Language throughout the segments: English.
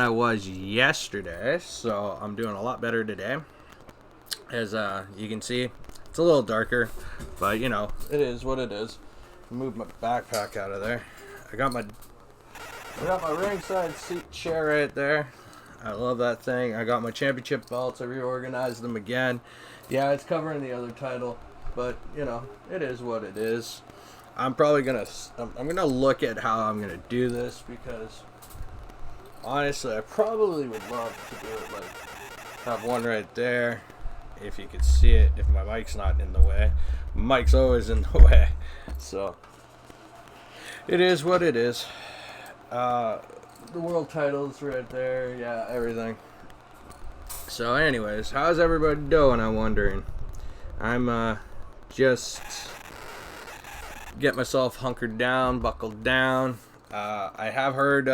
I was yesterday, so I'm doing a lot better today. As you can see, it's a little darker, but you know, it is what it is. Move my backpack out of there. I got my ringside seat chair right there. I love that thing. I got my championship belts. I reorganized them again. Yeah, it's covering the other title, but you know, it is what it is. I'm gonna look at how I'm gonna do this because honestly, I probably would love to do it like have one right there. If you could see it, if my mic's not in the way. Mic's always in the way. So, it is what it is. The world title's right there. Yeah, everything. So, anyways, how's everybody doing? I'm wondering. I'm just get myself hunkered down, buckled down. I have heard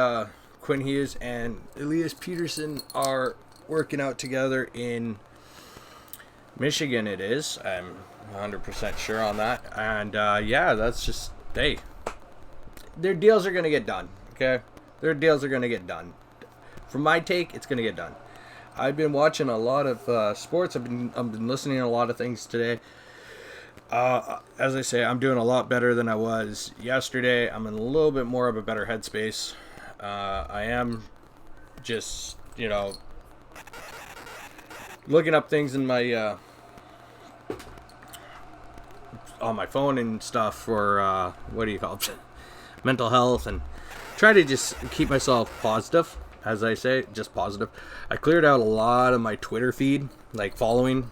Quinn Hughes and Elias Peterson are working out together in Michigan. It is. I'm 100% sure on that. And yeah, that's just their deals are gonna get done. Okay, their deals are gonna get done. From my take, it's gonna get done. I've been watching a lot of sports. I've been listening to a lot of things today. As I say, I'm doing a lot better than I was yesterday. I'm in a little bit more of a better headspace. I am just, you know, looking up things in my on my phone and stuff for what do you call it, mental health, and try to just keep myself positive. As I say, just positive. I cleared out a lot of my Twitter feed, like following.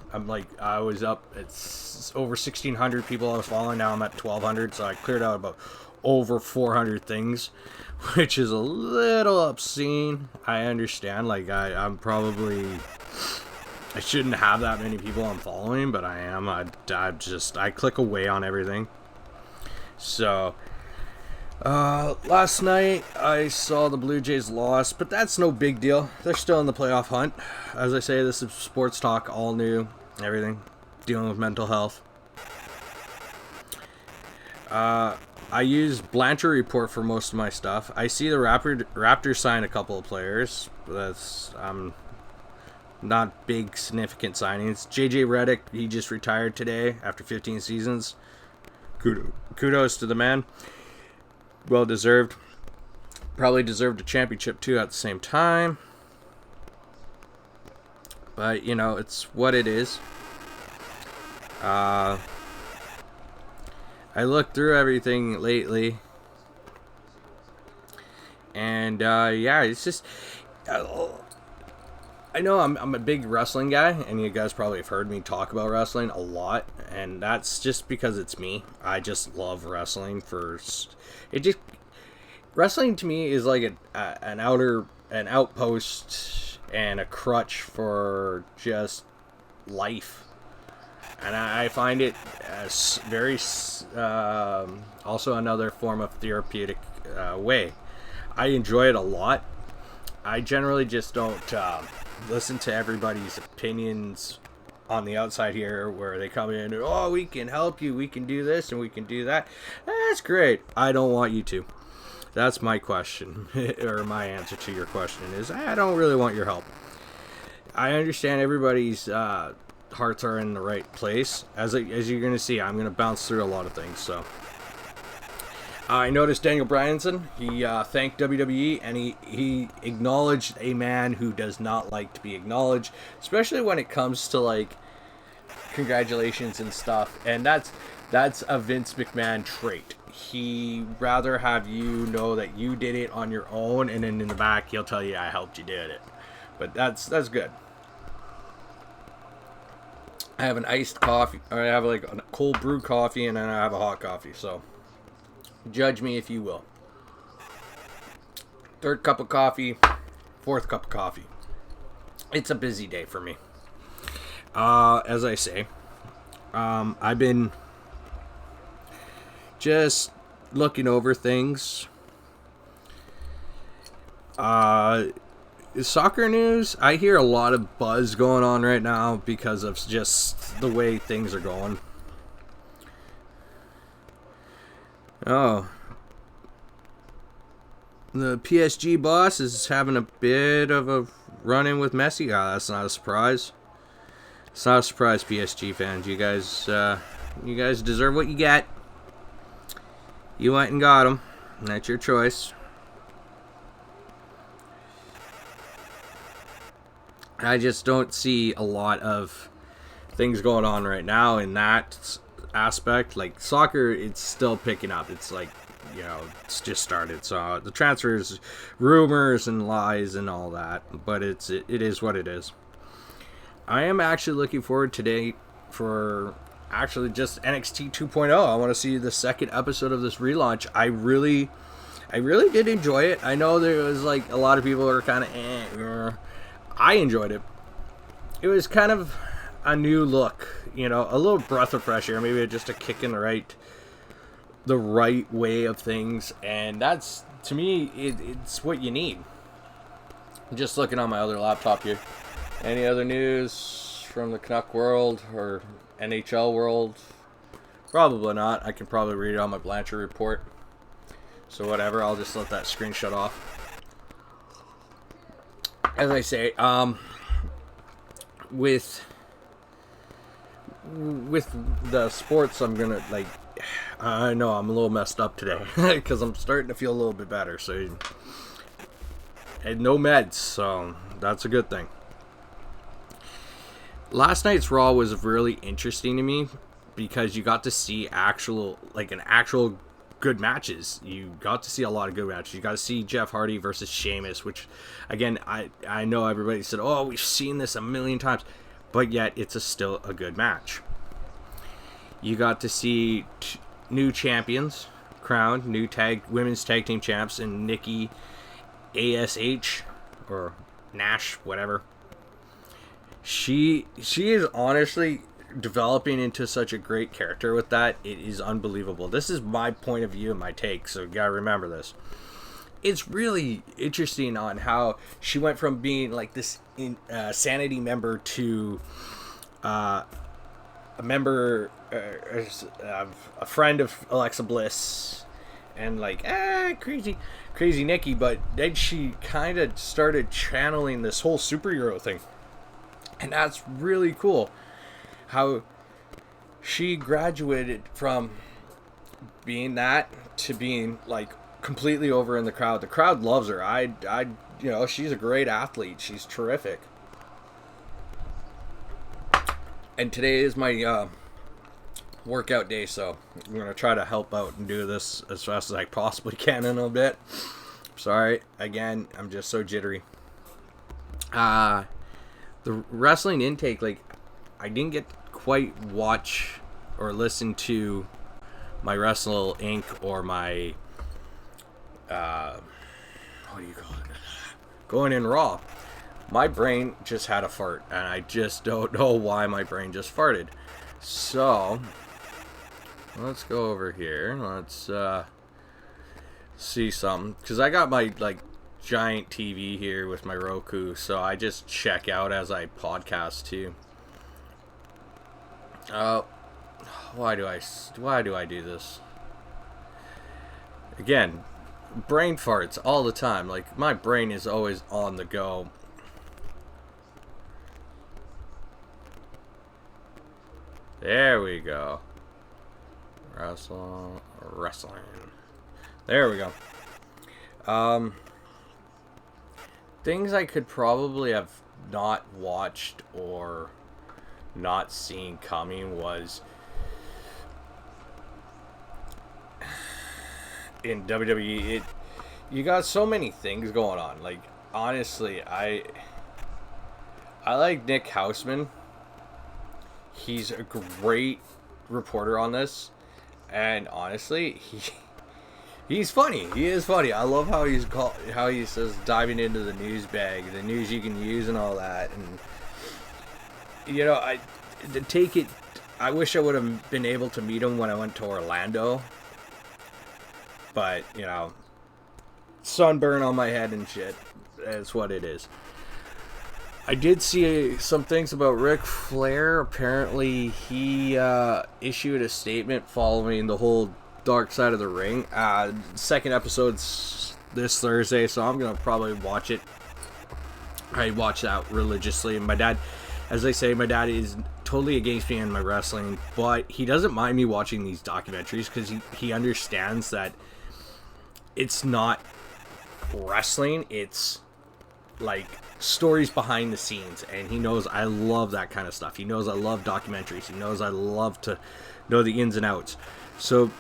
I was up, it's over 1,600 people I was following. Now I'm at 1,200, so I cleared out about over 400 things, which is a little obscene. I understand, like I shouldn't have that many people I'm following, but I am. I click away on everything. So, last night I saw the Blue Jays lost, but that's no big deal. They're still in the playoff hunt. As I say, this is sports talk, all new, everything, dealing with mental health. I use Blanchard Report for most of my stuff. I see the Raptors sign a couple of players. That's not big significant signings. JJ Redick, he just retired today after 15 seasons. Kudos to the man. Well deserved. Probably deserved a championship too at the same time. But, you know, it's what it is. I looked through everything lately. And, yeah, it's just... I know I'm a big wrestling guy, and you guys probably have heard me talk about wrestling a lot, and that's just because it's me. I just love wrestling wrestling to me is like an outpost and a crutch for just life, and I find it as very also another form of therapeutic way. I enjoy it a lot. I generally just don't listen to everybody's opinions on the outside here where they come in and, oh, we can help you, we can do this and we can do that. That's great. I don't want you to. That's my question, or my answer to your question is, I don't really want your help. I understand everybody's hearts are in the right place. As you're going to see, I'm going to bounce through a lot of things, so... I noticed Daniel Bryanson, he thanked WWE, and he acknowledged a man who does not like to be acknowledged, especially when it comes to, like, congratulations and stuff, and that's a Vince McMahon trait. He rather have you know that you did it on your own, and then in the back he'll tell you, I helped you did it. But that's good. I have an iced coffee, or I have like a cold brew coffee, and then I have a hot coffee, so... judge me if you will. Third cup of coffee, fourth cup of coffee. It's a busy day for me. As I say, I've been just looking over things. Soccer news, I hear a lot of buzz going on right now because of just the way things are going. Oh. the PSG boss is having a bit of a run-in with Messi. That's not a surprise. It's not a surprise, PSG fans. You guys deserve what you get. You went and got him. That's your choice. I just don't see a lot of things going on right now in that aspect. Like soccer, it's still picking up. It's like, it's just started. So the transfers, rumors and lies and all that, but it is what it is. I am actually looking forward today for actually just NXT 2.0. I want to see the second episode of this relaunch. I really did enjoy it. I know there was like a lot of people were kind of I enjoyed it. It was kind of a new look, a little breath of fresh air, maybe just a kick in the right way of things, and that's, to me, it's what you need. I'm just looking on my other laptop here. Any other news from the Canuck world or NHL world? Probably not. I can probably read it on my Blanchard report. So whatever, I'll just let that screen shut off. As I say, with the sports, I'm gonna I know I'm a little messed up today because I'm starting to feel a little bit better. So, and no meds, so that's a good thing. Last night's Raw was really interesting to me because you got to see actual good matches. You got to see a lot of good matches. You got to see Jeff Hardy versus Sheamus, which, again, I know everybody said, oh, we've seen this a million times, but yet it's still a good match. You got to see new champions crowned, new women's tag team champs, and Nikki ASH, or Nash, whatever. She is honestly developing into such a great character with that. It is unbelievable. This is my point of view and my take, so you gotta remember this. It's really interesting on how she went from being like this Sanity member to a member, a friend of Alexa Bliss, and crazy Nikki. But then she kind of started channeling this whole superhero thing. And that's really cool how she graduated from being that to being completely over in the crowd. The crowd loves her. She's a great athlete. She's terrific. And today is my workout day, so I'm going to try to help out and do this as fast as I possibly can in a bit. Sorry, again, I'm just so jittery. The wrestling intake, I didn't get to quite watch or listen to my Wrestle Inc. or my, what do you call it? Going in Raw. My brain just had a fart, and I just don't know why my brain just farted. So, let's go over here. Let's, see something. Because I got my, giant TV here with my Roku, so I just check out as I podcast too. Why do I do this? Again, brain farts all the time. My brain is always on the go. There we go. Wrestling. There we go. Things I could probably have not watched or not seen coming was in WWE. You got so many things going on. Honestly, I like Nick Houseman. He's a great reporter on this, and honestly, he's funny. He is funny. I love how he says diving into the news bag, the news you can use and all that. And I wish I would have been able to meet him when I went to Orlando. But, sunburn on my head and shit. That's what it is. I did see some things about Ric Flair. Apparently, he issued a statement following the whole Dark Side of the Ring. Second episode's this Thursday, so I'm gonna probably watch it. I watch that religiously, and my dad, as I say, my dad is totally against me and my wrestling, but he doesn't mind me watching these documentaries because he understands that it's not wrestling, it's like stories behind the scenes, and he knows I love that kind of stuff. He knows I love documentaries. He knows I love to know the ins and outs. So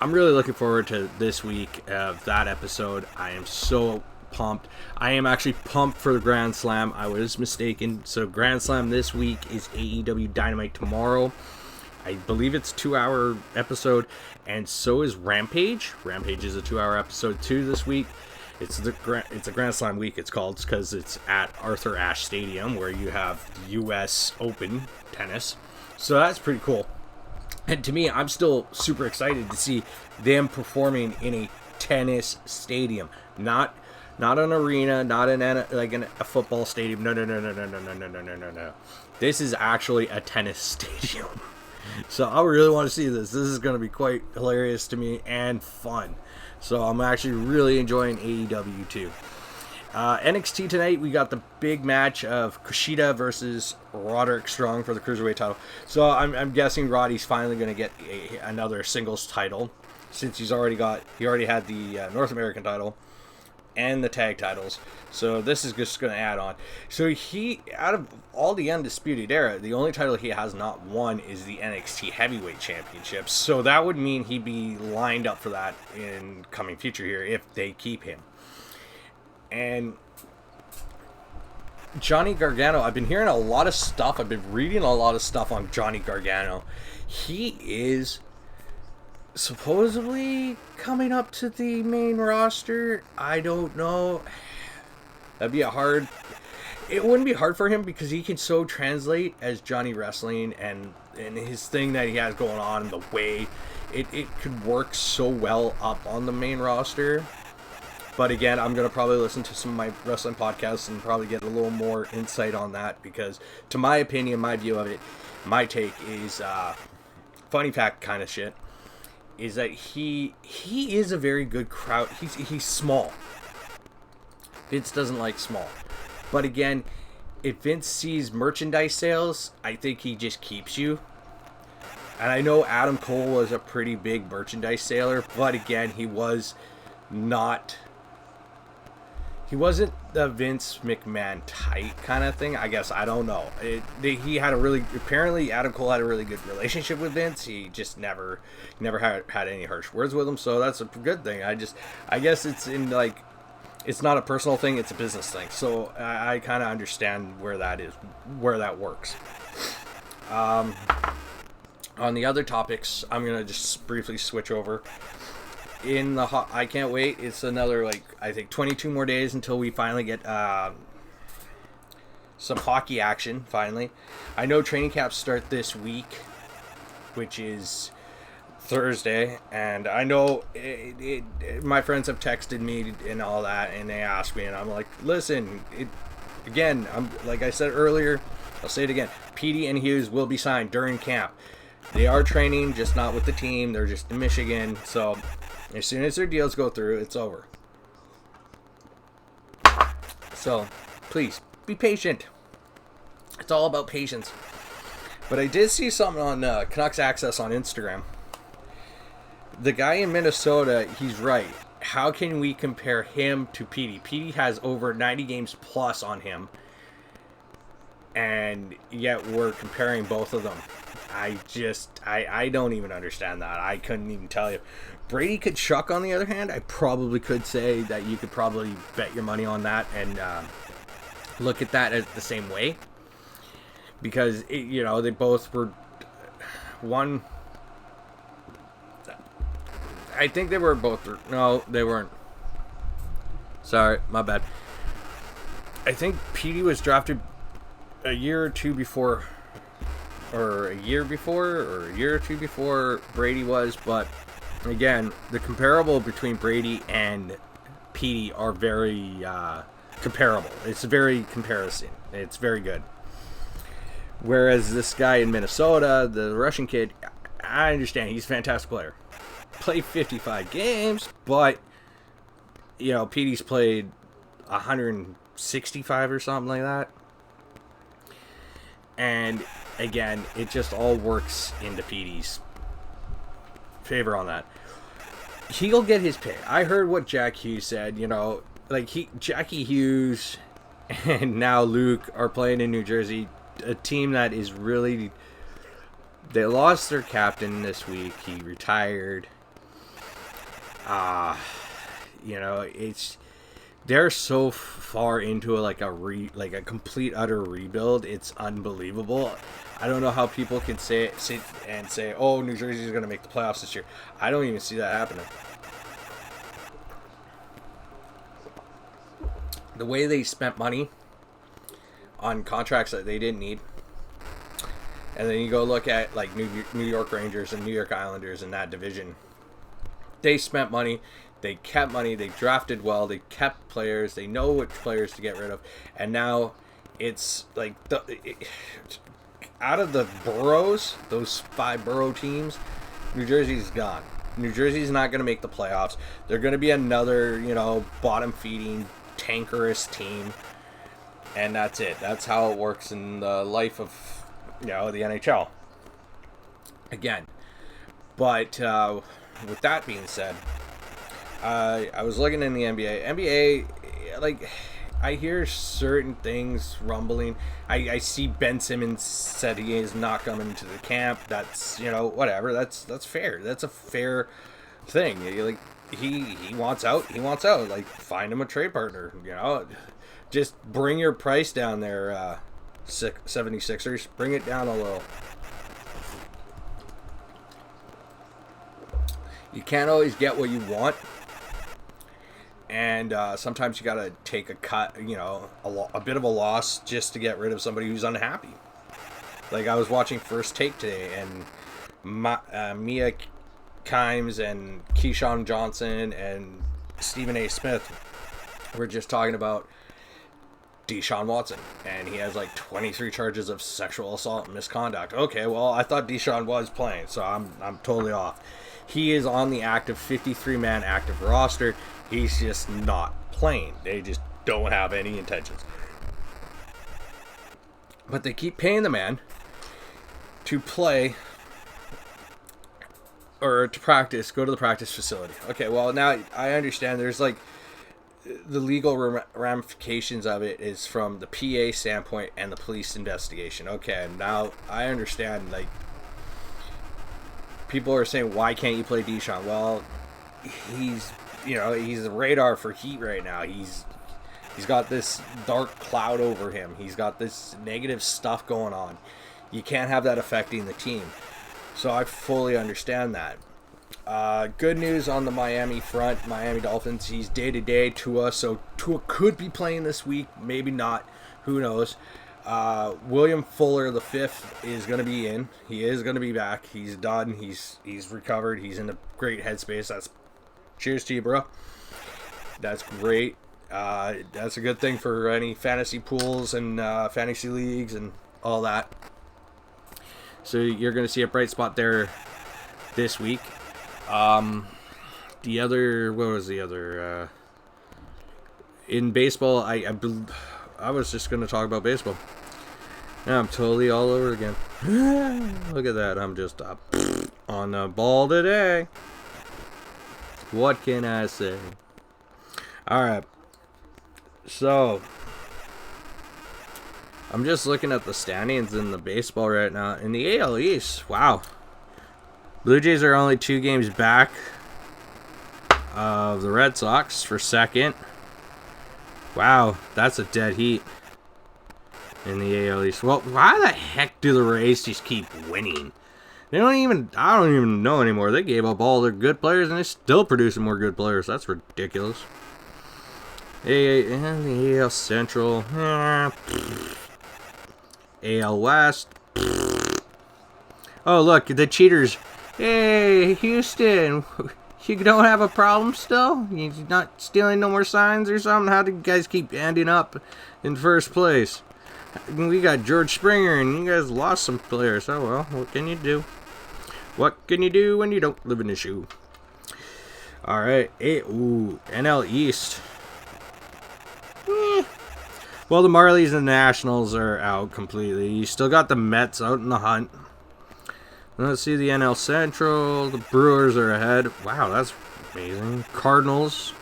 I'm really looking forward to this week of that episode. I am so pumped. I am actually pumped for the Grand Slam. I was mistaken. So Grand Slam this week is AEW Dynamite tomorrow. I believe it's a 2-hour episode, and so is Rampage. Rampage is a 2-hour episode too this week. It's a Grand Slam week, it's called, because it's at Arthur Ashe Stadium, where you have U.S. Open tennis. So that's pretty cool. And to me, I'm still super excited to see them performing in a tennis stadium, not an arena, not a football stadium. No. This is actually a tennis stadium. So I really want to see this. This is going to be quite hilarious to me and fun. So I'm actually really enjoying AEW too. NXT tonight, we got the big match of Kushida versus Roderick Strong for the Cruiserweight title. So I'm guessing Roddy's finally going to get another singles title, since he already had the North American title and the tag titles. So this is just going to add on. So out of all the Undisputed Era, the only title he has not won is the NXT Heavyweight Championship. So that would mean he'd be lined up for that in coming future here if they keep him. And Johnny Gargano, I've been hearing a lot of stuff. I've been reading a lot of stuff on Johnny Gargano. He is supposedly coming up to the main roster. I don't know. It wouldn't be hard for him because he can so translate as Johnny Wrestling and his thing that he has going on and the way it could work so well up on the main roster. But again, I'm going to probably listen to some of my wrestling podcasts and probably get a little more insight on that, because to my opinion, my view of it, my take is funny fact kind of shit, is that he is a very good crowd. He's small. Vince doesn't like small. But again, if Vince sees merchandise sales, I think he just keeps you. And I know Adam Cole was a pretty big merchandise seller, but again, he wasn't the Vince McMahon type kind of thing. I guess, I don't know. Apparently Adam Cole had a really good relationship with Vince. He just never had any harsh words with him, so that's a good thing. I guess it's it's not a personal thing, it's a business thing. So I kind of understand where that works. On the other topics, I'm going to just briefly switch over. I can't wait. It's another, I think 22 more days until we finally get some hockey action, finally. I know training camps start this week, which is Thursday, and I know my friends have texted me and all that, and they ask me, and I'm like, listen, again, like I said earlier, I'll say it again, Petey and Hughes will be signed during camp. They are training, just not with the team. They're just in Michigan, so as soon as their deals go through, it's over. So, please, be patient. It's all about patience. But I did see something on Canucks Access on Instagram. The guy in Minnesota, he's right. How can we compare him to Petey? Petey has over 90 games plus on him. And yet we're comparing both of them. I don't even understand that. I couldn't even tell you. Brady Tkachuk, on the other hand, I probably could say that you could probably bet your money on that and look at that as the same way. Because, they both were one. I think they were both. No, they weren't. Sorry, my bad. I think Petey was drafted a year or two before Brady was, but again, the comparable between Brady and Petey are very comparable. It's very comparison. It's very good. Whereas this guy in Minnesota, the Russian kid, I understand he's a fantastic player. Played 55 games, but you know, Petey's played 165 or something like that. And again, it just all works into Petey's favor on that. He'll get his pay. I heard what Jack Hughes said, you know, like Jackie Hughes and now Luke are playing in New Jersey, a team that is really, they lost their captain this week. He retired. You know, they're so far into like a complete utter rebuild. It's unbelievable. I don't know how people can sit and say, "Oh, New Jersey's going to make the playoffs this year." I don't even see that happening. The way they spent money on contracts that they didn't need, and then you go look at like New York Rangers and New York Islanders in that division. They spent money. They kept money. They drafted well. They kept players. They know which players to get rid of. And now it's like out of the boroughs, those 5 borough teams, New Jersey's gone. New Jersey's not going to make the playoffs. They're going to be another, you know, bottom-feeding, tankerous team. And that's it. That's how it works in the life of, you know, the NHL. Again. But with that being said, I was looking in the NBA, like, I hear certain things rumbling. I see Ben Simmons said he is not coming to the camp. That's, you know, whatever. That's fair. That's a fair thing. Like, he wants out. He wants out. Like, find him a trade partner. You know, just bring your price down there, 76ers. Bring it down a little. You can't always get what you want. And sometimes you got to take a cut, you know, a bit of a loss just to get rid of somebody who's unhappy. Like, I was watching First Take today, and Mia Kimes and Keyshawn Johnson and Stephen A. Smith were just talking about Deshaun Watson. And he has like 23 charges of sexual assault and misconduct. Okay, well, I thought Deshaun was playing, so I'm totally off. He is on the active 53-man active roster. He's just not playing. They just don't have any intentions. But they keep paying the man to play or to practice, go to the practice facility. Okay, well, now I understand there's like the legal ramifications of it is from the PA standpoint and the police investigation. Okay, now I understand, like, people are saying, why can't you play Deshaun? Well, he's a radar for heat right now. He's got this dark cloud over him. He's got this negative stuff going on. You can't have that affecting the team. So I fully understand that. Good news on the Miami front. Miami Dolphins, he's day-to-day Tua. So Tua could be playing this week. Maybe not. Who knows? William Fuller, the 5th, is going to be in. He is going to be back. He's done. He's recovered. He's in a great headspace. That's cheers to you, bro. That's great. That's a good thing for any fantasy pools and fantasy leagues and all that. So you're going to see a bright spot there this week. The other, what was the other? In baseball, I was just going to talk about baseball. Yeah, I'm totally all over again. Look at that. I'm just on the ball today. What can I say? Alright. So, I'm just looking at the standings in the baseball right now. In the AL East, wow. Blue Jays are only 2 games back of the Red Sox for second. Wow, that's a dead heat in the AL East. Well, why the heck do the Rays just keep winning? I don't even know anymore. They gave up all their good players and they're still producing more good players. That's ridiculous. And the AL Central. AL West. Oh, look, the cheaters. Hey, Houston. You don't have a problem still? You're not stealing no more signs or something? How do you guys keep ending up in first place? We got George Springer and you guys lost some players. Oh, well, what can you do? What can you do when you don't live in a shoe? All right. NL East. Well, the Marlies and the Nationals are out completely. You still got the Mets out in the hunt. Let's see the NL Central. The Brewers are ahead. Wow, that's amazing. Cardinals,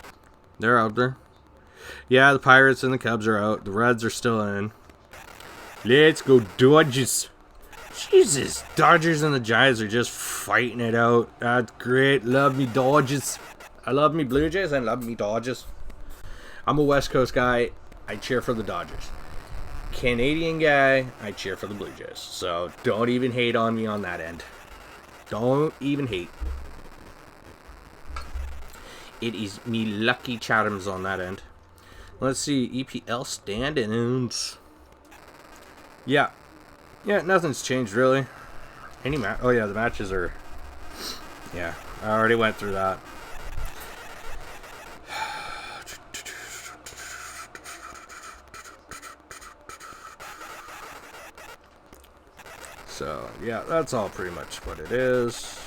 they're out there. Yeah, the Pirates and the Cubs are out. The Reds are still in. Let's go Dodgers. Jesus, Dodgers and the Giants are just fighting it out. That's great. Love me Dodgers. I love me Blue Jays and love me Dodgers. I'm a West Coast guy. I cheer for the Dodgers. Canadian guy, I cheer for the Blue Jays. So don't even hate on me on that end. Don't even hate. It is me lucky Chathams on that end. Let's see, EPL stand-ins. Yeah, nothing's changed really. Oh yeah, the matches are. Yeah, I already went through that. So yeah, that's all pretty much what it is.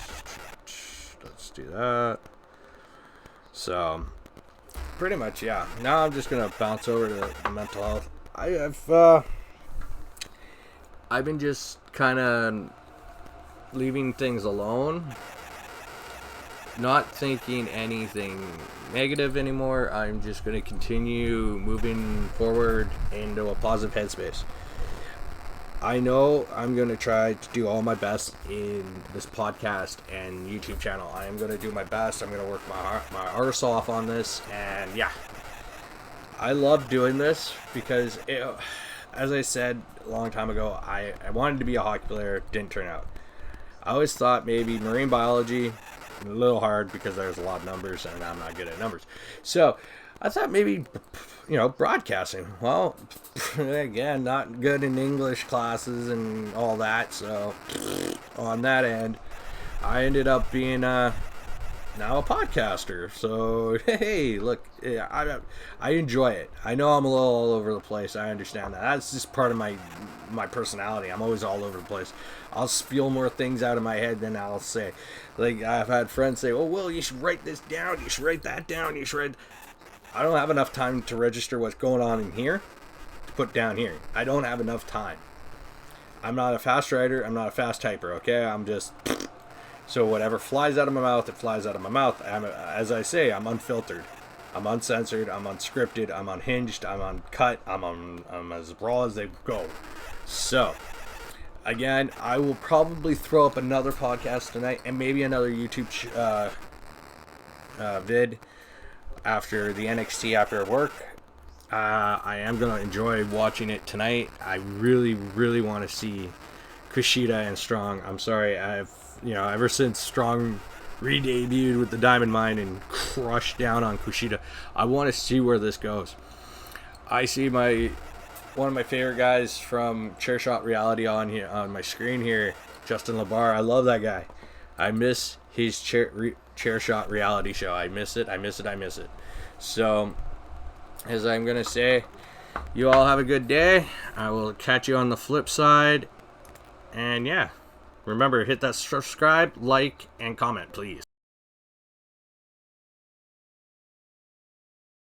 Let's do that. So pretty much, yeah. Now I'm just gonna bounce over to the mental health. I've been just kind of leaving things alone, not thinking anything negative anymore. I'm just going to continue moving forward into a positive headspace. I know I'm going to try to do all my best in this podcast and YouTube channel. I am going to do my best. I'm going to work my arse off on this. And yeah, I love doing this because, as I said a long time ago, I wanted to be a hockey player. Didn't turn out. I always thought maybe marine biology, a little hard because there's a lot of numbers and I'm not good at numbers. So I thought maybe, broadcasting. Well, again, not good in English classes and all that. So on that end, I ended up being now a podcaster. So hey, look, I enjoy it. I know I'm a little all over the place. I understand that. That's just part of my personality. I'm always all over the place. I'll spiel more things out of my head than I'll say. Like, I've had friends say, "Oh, Will, you should write this down. You should write that down. You should write." I don't have enough time to register what's going on in here to put down here. I don't have enough time. I'm not a fast writer. I'm not a fast typer, okay? I'm just... So whatever flies out of my mouth, it flies out of my mouth. As I say, I'm unfiltered. I'm uncensored. I'm unscripted. I'm unhinged. I'm uncut. I'm as raw as they go. So, again, I will probably throw up another podcast tonight and maybe another YouTube vid after the NXT after work. I am going to enjoy watching it tonight. I really, really want to see Kushida and Strong. I'm sorry, ever since Strong re-debuted with the Diamond Mine and crushed down on Kushida, I want to see where this goes. I see one of my favorite guys from Chairshot Reality on here on my screen here, Justin LaBar. I love that guy. I miss his Chairshot Reality show. I miss it. So, as I'm going to say, you all have a good day. I will catch you on the flip side. And yeah, remember, hit that subscribe, like, and comment, please.